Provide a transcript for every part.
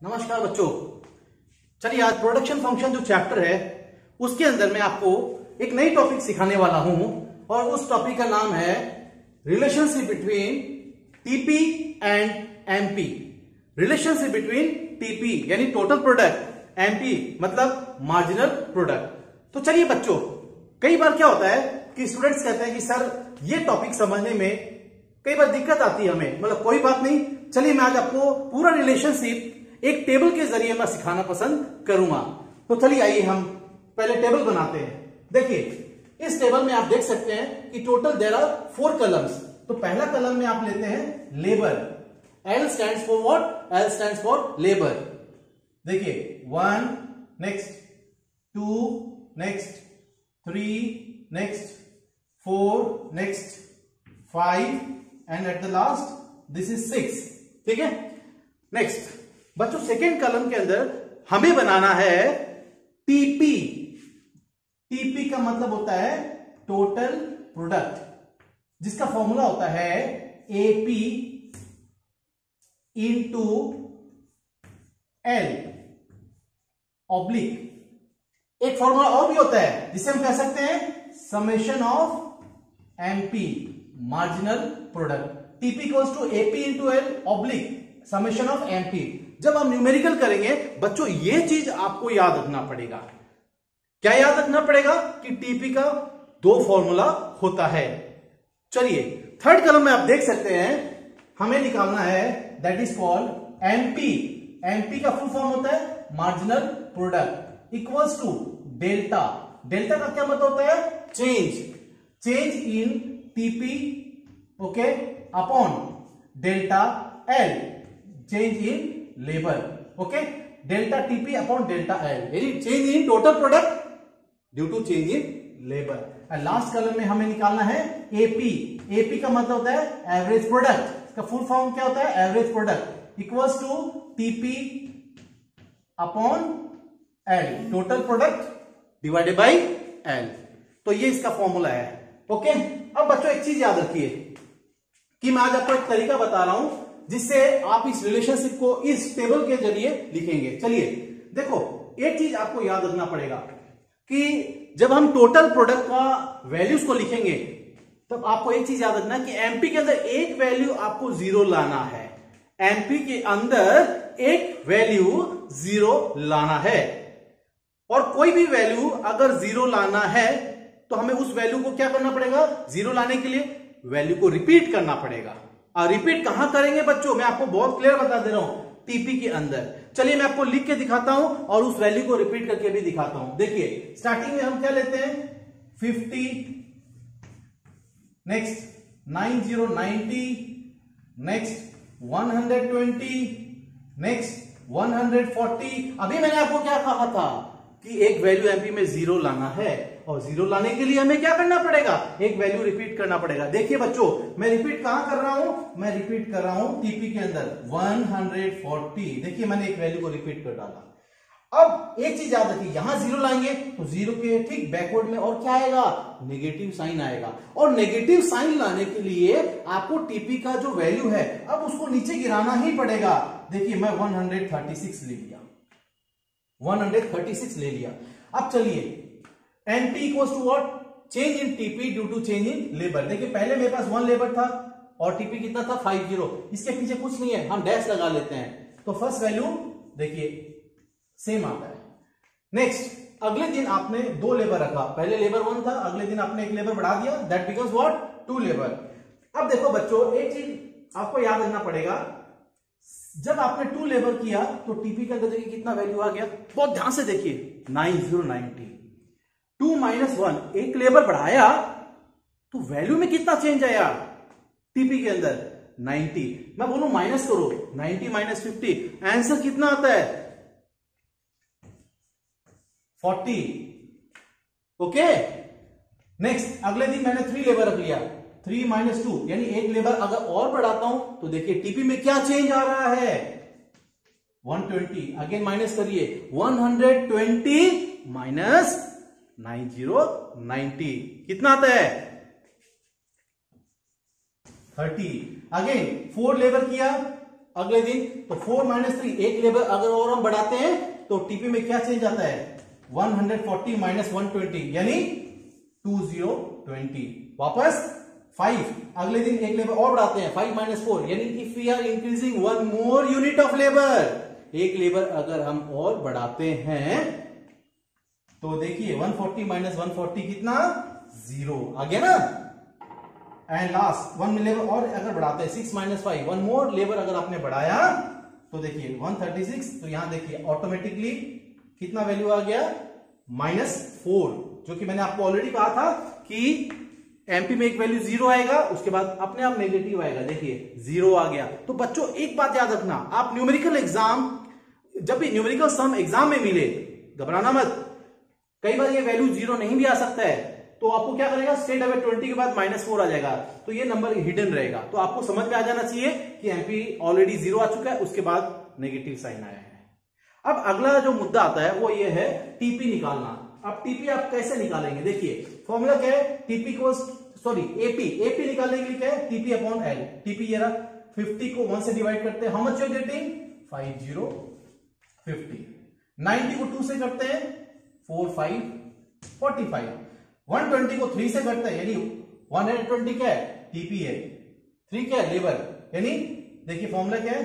नमस्कार बच्चों। चलिए आज प्रोडक्शन फंक्शन जो चैप्टर है उसके अंदर मैं आपको एक नई टॉपिक सिखाने वाला हूं और उस टॉपिक का नाम है relationship between TP and MP. Relationship between TP यानी टोटल प्रोडक्ट, एमपी मतलब मार्जिनल प्रोडक्ट। तो चलिए बच्चों, कई बार क्या होता है कि स्टूडेंट्स कहते हैं कि सर ये टॉपिक समझने में कई बार दिक्कत आती है हमें, मतलब कोई बात नहीं, चलिए मैं आज आपको पूरा रिलेशनशिप एक टेबल के जरिए मैं सिखाना पसंद करूंगा। तो चलिए आइए हम पहले टेबल बनाते हैं। देखिए इस टेबल में आप देख सकते हैं कि टोटल देयर आर 4 कलम्स। तो पहला कलम में आप लेते हैं labour. L stands for what? L stands for labour. देखिए 1 next, 2 next, 3 next, 4 next, 5 and at the last this is 6। ठीक है। नेक्स्ट बच्चों, सेकेंड कॉलम के अंदर हमें बनाना है टीपी। टीपी का मतलब होता है टोटल प्रोडक्ट, जिसका फॉर्मूला होता है एपी इंटू एल ऑब्लिक। एक फॉर्मूला और भी होता है जिसे हम कह सकते हैं summation of MP marginal product. TP equals to AP into L oblique summation of MP. जब हम न्यूमेरिकल करेंगे बच्चों, ये चीज आपको याद रखना पड़ेगा। क्या याद रखना पड़ेगा? कि टीपी का 2 फॉर्मूला होता है। चलिए थर्ड कॉलम में आप देख सकते हैं हमें निकालना है that is called MP. MP का फुल फॉर्म होता है marginal product equals to delta. Delta का क्या मतलब होता है? Change in TP, okay, upon delta L, change in labour, okay, delta TP upon delta L, यानी change in total product due to change in labour. And last column में हमें निकालना है एपी। एपी का मतलब होता है एवरेज प्रोडक्ट। इसका फुल फॉर्म क्या होता है? Average product equals to TP upon L, total product divided by L. तो ये इसका फॉर्मूला है। ओके। अब बच्चों एक चीज याद रखिए कि मैं आज आपको एक तरीका बता रहा हूं जिससे आप इस रिलेशनशिप को इस टेबल के जरिए लिखेंगे। चलिए देखो, एक चीज आपको याद रखना पड़ेगा कि जब हम टोटल प्रोडक्ट का वैल्यूज को लिखेंगे तब आपको एक चीज याद रखना कि एमपी के अंदर एक वैल्यू आपको 0 लाना है। एमपी के अंदर एक वैल्यू 0 लाना है, और कोई भी वैल्यू अगर 0 लाना है तो हमें उस वैल्यू को क्या करना पड़ेगा? 0 लाने के लिए वैल्यू को रिपीट करना पड़ेगा। और रिपीट कहां करेंगे बच्चों? मैं आपको बहुत क्लियर बता दे रहा हूं, टीपी के अंदर। चलिए मैं आपको लिख के दिखाता हूं और उस वैल्यू को रिपीट करके भी दिखाता हूं। देखिए स्टार्टिंग में हम क्या लेते हैं? 50, नेक्स्ट 90, नेक्स्ट 120, नेक्स्ट 140। अभी मैंने आपको क्या कहा था कि एक वैल्यू एमपी में 0 लाना है, और 0 लाने के लिए हमें क्या करना पड़ेगा? एक वैल्यू रिपीट करना पड़ेगा। देखिए बच्चों, मैं रिपीट कहां कर रहा हूं? मैं रिपीट कर रहा हूं टीपी के अंदर 140। देखिए मैंने एक वैल्यू को रिपीट कर डाला। अब एक चीज याद रखिए, यहां 0 लाएंगे तो 0 के ठीक बैकवर्ड में और क्या आएगा? नेगेटिव साइन आएगा। और नेगेटिव साइन लाने के लिए आपको टीपी का जो वैल्यू है अब उसको नीचे गिराना ही पड़ेगा। देखिए मैं 136 ले लिया, 136 ले लिया। अब चलिए MP equals to what? Change in TP due to change in labour. देखिए पहले मेरे पास 1 लेबर था और टीपी कितना था? 50। इसके पीछे कुछ नहीं है, हम डैश लगा लेते हैं तो फर्स्ट वैल्यू देखिए सेम आता है। नेक्स्ट अगले दिन आपने 2 लेबर रखा, पहले लेबर 1 था, अगले दिन आपने एक लेबर बढ़ा दिया, दैट बिकम्स व्हाट? 2 लेबर। अब देखो बच्चों, एक चीज आपको याद रखना पड़ेगा, जब आपने 2 लेबर किया तो टीपी के अंदर देखिए कितना वैल्यू आ गया। बहुत ध्यान से देखिए 9090। 2 - 1, एक लेबर बढ़ाया तो वैल्यू में कितना चेंज आया? टीपी के अंदर 90। मैं बोलूं माइनस करो, 90 - 50, आंसर कितना आता है? 40। ओके। नेक्स्ट अगले दिन मैंने 3 लेबर रख लिया, 3 - 2 यानी एक लेबर अगर और बढ़ाता हूं तो देखिए टीपी में क्या चेंज आ रहा है? 120। अगेन माइनस करिए, 120 माइनस 9090 कितना आता है? 30। अगेन 4 लेबर किया अगले दिन तो 4 - 3 एक लेबर अगर और हम बढ़ाते हैं तो टीपी में क्या चेंज आता है 140 - 120 यानी 2020 वापस 5 अगले दिन एक लेबर और बढ़ाते हैं 5 - 4 यानी if we are increasing 1 more unit of labour एक लेबर अगर हम और बढ़ाते हैं तो देखिए 140 - 140 कितना 0 आ गया ना। एंड लास्ट 1 लेबर और अगर बढ़ाते हैं 6 - 5 1 मोर लेबर अगर आपने बढ़ाया तो देखिए 136 तो यहां देखिए ऑटोमेटिकली कितना वैल्यू आ गया -4 जो कि मैंने आपको ऑलरेडी कहा था कि एमपी में एक वैल्यू 0 आएगा उसके बाद अपने आप नेगेटिव आएगा देखिए 0 आ गया। तो बच्चों एक बात याद रखना आप न्यूमेरिकल एग्जाम जब भी न्यूमेरिकल सम एग्जाम में मिले घबराना मत कई बार ये वैल्यू 0 नहीं भी आ सकता है तो आपको क्या करेगा स्ट्रेट अवे 20 के बाद -4 आ जाएगा तो ये नंबर हिडन रहेगा। तो आपको समझ में आ जाना चाहिए कि एमपी ऑलरेडी 0 आ चुका है उसके बाद नेगेटिव साइन आया है। अब अगला जो मुद्दा आता है वो ये है टीपी निकालना। अब टीपी आप कैसे निकालेंगे देखिए फॉर्मूला क्या है टीपी को एपी निकालने के लिए क्या है टीपी अपॉन एल। टीपी ये रहा 50 को 1 से डिवाइड करते हैं how much you are getting 50 90 को 2 से करते हैं 4 5 45 120 को 3 से करते हैं यानी 120 क्या है टीपी है 3 क्या है लेबर यानी देखिए फॉर्मूला क्या है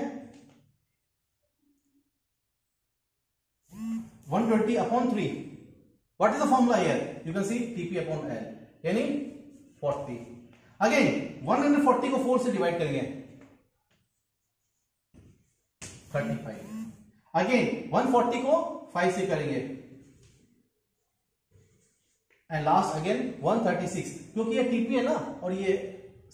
120 upon 3 what is the formula here you can see TP upon L यानी 40 अगेन 140 को 4 से डिवाइड करेंगे 35 अगेन 140 को 5 से करेंगे एंड लास्ट अगेन 136 क्योंकि ये टीपी है ना और ये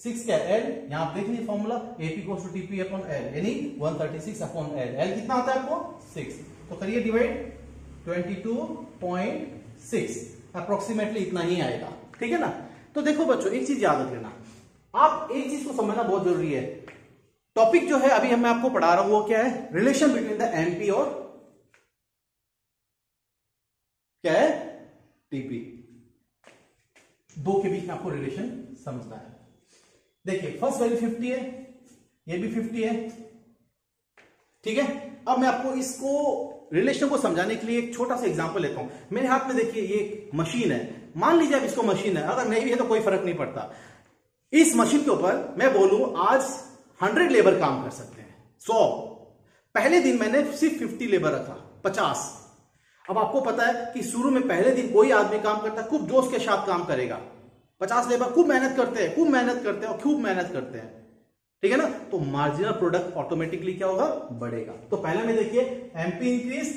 6 क्या है एल यहां आप देख लीजिए formula AP equals to TP upon L यानी 136 अपॉन एल एल कितना आता है आपको 6 तो करिए डिवाइड 22.6 अप्रोक्सीमेटली इतना ही आएगा ठीक है ना। तो देखो बच्चों एक चीज याद रख लेना आप एक चीज को समझना बहुत जरूरी है टॉपिक जो है अभी मैं आपको पढ़ा रहा हूं वो क्या है रिलेशन बिटवीन द एमपी और क्या है टीपी दो के बीच में आपको रिलेशन समझना है। देखिए फर्स्ट वैल्यू 50 है ये भी 50 है ठीक है। अब मैं आपको इसको रिलेशन को समझाने के लिए एक छोटा सा एग्जांपल लेता हूं मेरे हाथ में देखिए ये मशीन है मान लीजिए अब इसको मशीन है अगर नहीं भी है तो कोई फर्क नहीं पड़ता। इस मशीन के ऊपर मैं बोलूं आज 100 लेबर काम कर सकते हैं 100 पहले दिन मैंने सिर्फ 50 लेबर रखा 50। अब आपको पता है कि शुरू में पहले दिन कोई आदमी काम करता है खूब जोश के साथ काम करेगा 50 लेबर खूब मेहनत करते हैं और खूब मेहनत करते हैं ठीक है ना। तो मार्जिनल प्रोडक्ट ऑटोमेटिकली क्या होगा बढ़ेगा। तो पहले में देखिए MP increase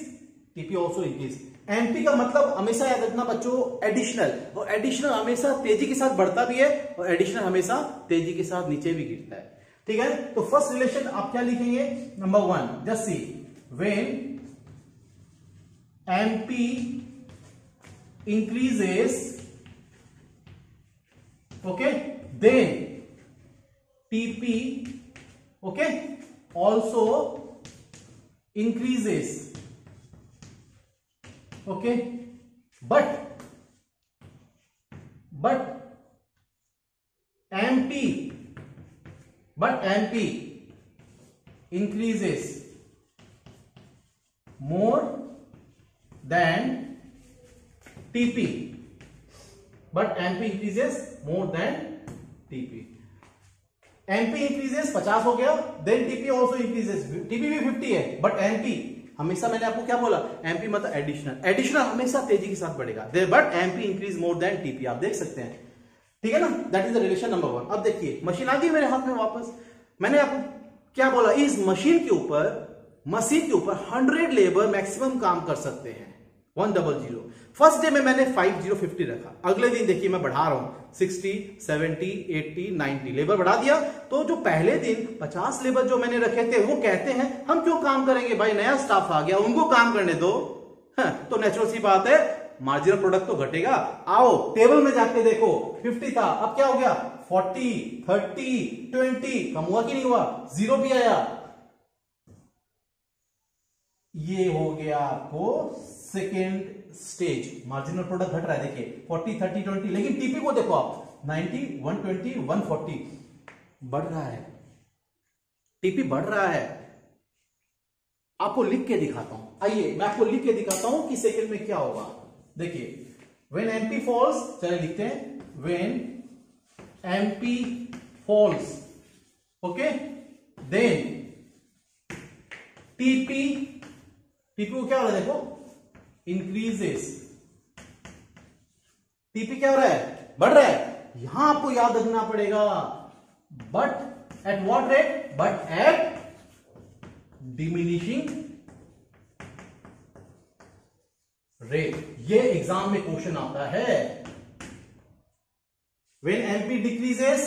TP also increase. MP का मतलब हमेशा याद रखना बच्चों एडिशनल और एडिशनल हमेशा तेजी के साथ बढ़ता भी है और एडिशनल हमेशा तेजी के साथ नीचे भी गिरता है ठीक है। तो फर्स्ट रिलेशन आप क्या लिखेंगे number 1 just see when MP increases okay then TP okay also increases okay but MP increases more than TP but MP increases more than TP MP increases 50 हो गया then TP also increases TP भी 50 है but MP हमेशा मैंने आपको क्या बोला MP मतलब एडिशनल हमेशा तेजी के साथ बढ़ेगा but MP increase more than TP आप देख सकते हैं ठीक है ना। That is the relation number 1। अब देखिए मशीन आ गई मेरे हाथ में वापस मैंने आपको क्या बोला इस मशीन के ऊपर 100 लेबर मैक्सिमम काम कर सकते हैं 100। फर्स्ट डे में मैंने 50 रखा अगले दिन देखिए मैं बढ़ा रहा हूं 60 70 80 90 लेबर बढ़ा दिया। तो जो पहले दिन 50 लेबर जो मैंने रखे थे वो कहते हैं हम क्यों काम करेंगे भाई नया स्टाफ आ गया उनको काम करने दो तो नेचुरल सी बात है मार्जिनल प्रोडक्ट तो घटेगा। आओ टेबल में जाके देखो 50 था अब क्या हो गया 40 30 20 कम हुआ कि नहीं हुआ 0 भी आया। ये हो गया आपको सेकेंड स्टेज मार्जिनल प्रोडक्ट घट रहा है देखिए 40 30 20 लेकिन टीपी को देखो आप 90 120 140 बढ़ रहा है टीपी बढ़ रहा है आपको लिख के दिखाता हूं, आइए मैं आपको लिख के दिखाता हूं कि सेकंड में क्या होगा। देखिए व्हेन एमपी फॉल्स, चलिए लिखते हैं, when MP falls, okay, then TP, TP को क्या हो रहा है देखो, इंक्रीजेस, टीपी क्या हो रहा है, बढ़ रहा है। यहां आपको याद रखना पड़ेगा, but at what rate, but at diminishing rate. ये एग्जाम में क्वेश्चन आता है। When MP decreases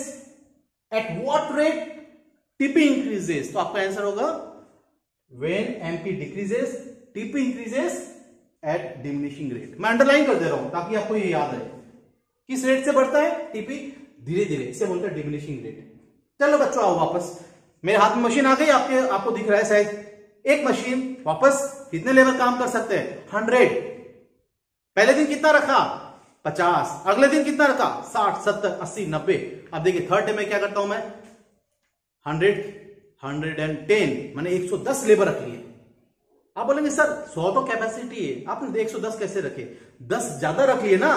at what rate, TP increases. तो आपका आंसर होगा when MP decreases TP increases eight diminishing rate. मैं अंडरलाइन कर दे रहा हूं ताकि आपको ये याद रहे। किस रेट से बढ़ता है टीपी, धीरे धीरे, इसे बोलते हैं डिमिनिशिंग रेट। चलो बच्चों आओ वापस, मेरे हाथ में मशीन आ गई, आपको दिख रहा है शायद। एक मशीन वापस कितने लेवल काम कर सकते हैं, 100। पहले दिन कितना रखा, 50, अगले दिन कितना रखा, 60, 70, 80, 90। अब देखिए थर्ड डे में क्या करता हूं मैं, 100, 110, मैंने 110 लेबर रख लिए। आप बोलेंगे सर 100 तो कैपेसिटी है, आपने 110 कैसे रखे, 10 ज्यादा रख लिए ना,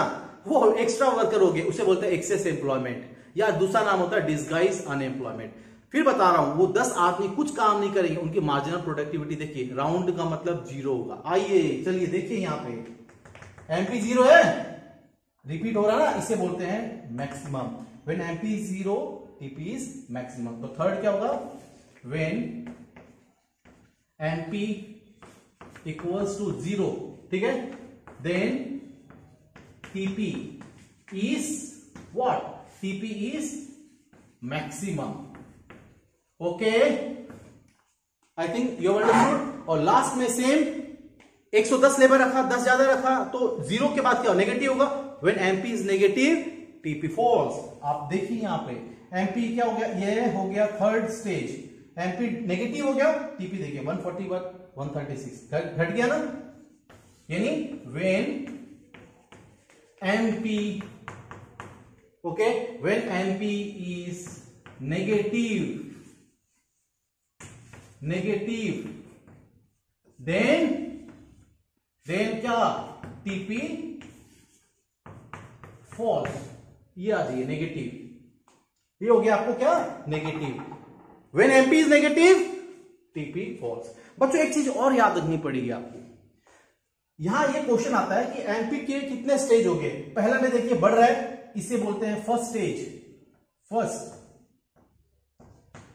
वो एक्स्ट्रा वर्कर हो गए, उसे बोलते हैं एक्सेस एम्प्लॉयमेंट, या दूसरा नाम होता है डिस्गाइज अनएम्प्लॉयमेंट। फिर बता रहा हूं, वो 10 आदमी कुछ काम नहीं करेंगे, उनकी मार्जिनल प्रोडक्टिविटी देखिए, राउंड का मतलब 0 होगा। आइए चलिए देखिए, यहां पे एमपी 0 है, रिपीट हो रहा है ना, इसे बोलते हैं maximum. When MP 0 TP is maximum. तो थर्ड क्या होगा, व्हेन एमपी इक्वल्स टू 0, ठीक है, then TP is what, TP is maximum. Okay, I think you understood. और लास्ट में सेम 110 लेबर रखा, 10 ज्यादा रखा, तो 0 के बाद क्या नेगेटिव होगा। When MP is negative TP falls. आप देखिए यहां पे एमपी क्या हो गया, ये हो गया थर्ड स्टेज, एमपी नेगेटिव हो गया, टीपी देखिए 141, 136 घट गया ना, यानी when MP, okay, when MP is negative, then क्या, टीपी फॉल्स। ये आ जाइए नेगेटिव, ये हो गया आपको क्या, negative. When MP is negative TP falls. बच्चों एक चीज और याद रखनी पड़ेगी आपको, यहां ये क्वेश्चन आता है कि एमपी के कितने स्टेज हो गए। पहला में देखिए बढ़ रहा है, इसे बोलते हैं फर्स्ट स्टेज, फर्स्ट।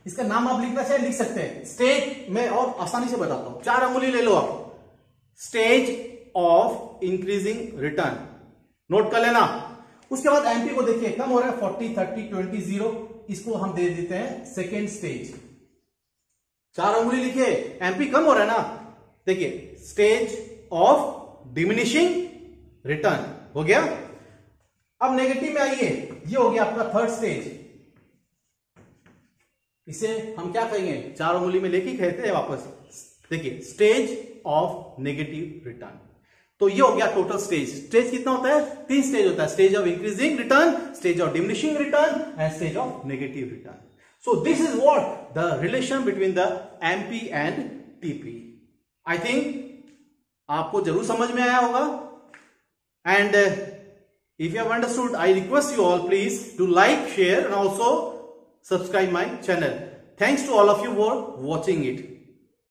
इसका नाम आप लिखना चाहे लिख सकते हैं, स्टेज में और आसानी से बताता हूं, 4 अंगुली ले लो आप, stage of increasing return, note कर लेना। उसके बाद एमपी को देखिए कम हो रहा है, 40, 30, 20, 0, इसको हम दे देते हैं सेकेंड स्टेज। 4 अंगुली लिखिए, एमपी कम हो रहा है ना, देखिए स्टेज ऑफ डिमिनिशिंग रिटर्न हो गया। अब नेगेटिव में आइए, ये हो गया आपका थर्ड स्टेज, इसे हम क्या कहेंगे, 4 उंगली में लेके कहते हैं वापस, देखिए स्टेज ऑफ नेगेटिव रिटर्न। तो ये हो गया टोटल स्टेज। स्टेज कितना होता है, 3 स्टेज होता है, stage of increasing return, stage of diminishing return and stage of negative return. So this is what the relation between the MP and TP. I think आपको जरूर समझ में आया होगा। And if you have understood, I request you all please to like, share and also subscribe my channel. Thanks to all of you for watching it.